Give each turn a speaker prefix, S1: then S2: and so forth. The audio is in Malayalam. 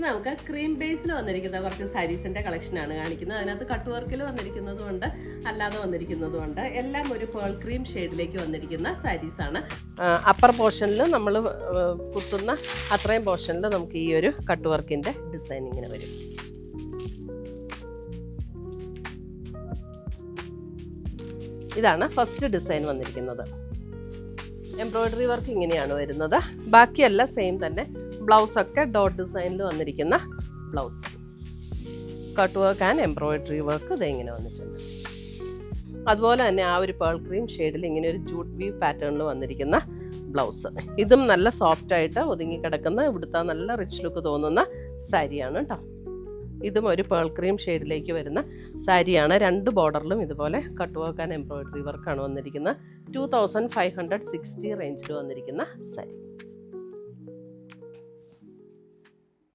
S1: നമുക്ക് ക്രീം ബേസിൽ വന്നിരിക്കുന്ന കുറച്ച് സാരീസിൻ്റെ കളക്ഷനാണ് കാണിക്കുന്നത്. അതിനകത്ത് കട്ട് വർക്കിൽ വന്നിരിക്കുന്നതുകൊണ്ട് അല്ലാതെ വന്നിരിക്കുന്നതുകൊണ്ട് എല്ലാം ഒരു പേൾ ക്രീം ഷെയ്ഡിലേക്ക് വന്നിരിക്കുന്ന സാരീസാണ്. അപ്പർ പോർഷനിൽ നമ്മൾ കുത്തുന്ന അത്രയും പോർഷനിൽ നമുക്ക് ഈ ഒരു കട്ട് വർക്കിൻ്റെ ഡിസൈൻ ഇങ്ങനെ വരും. ഇതാണ് ഫസ്റ്റ് ഡിസൈൻ വന്നിരിക്കുന്നത്. എംബ്രോയിഡറി വർക്ക് ഇങ്ങനെയാണ് വരുന്നത്. ബാക്കിയെല്ലാം സെയിം തന്നെ. ബ്ലൗസൊക്കെ ഡോട്ട് ഡിസൈനിൽ വന്നിരിക്കുന്ന blouse. Cut work and embroidery work ഇത് ഇങ്ങനെ വന്നിട്ടുണ്ട്. അതുപോലെ തന്നെ ആ ഒരു പേൾ ക്രീം ഷെയ്ഡിൽ ഇങ്ങനെ ഒരു ജൂട്ട് വീവ് പാറ്റേണിൽ വന്നിരിക്കുന്ന ബ്ലൗസ്. ഇതും നല്ല സോഫ്റ്റായിട്ട് ഒതുങ്ങിക്കിടക്കുന്ന ഇവിടുത്തെ നല്ല റിച്ച് ലുക്ക് തോന്നുന്ന സാരിയാണ് കേട്ടോ. ഇതും ഒരു പേൾ ക്രീം ഷെയ്ഡിലേക്ക് വരുന്ന സാരിയാണ്. രണ്ട് ബോർഡറിലും ഇതുപോലെ കട്ട് വർക്ക് ആൻഡ് എംബ്രോയിഡറി വർക്കാണ് വന്നിരിക്കുന്നത്. 2560 റേഞ്ചിൽ വന്നിരിക്കുന്ന സാരി.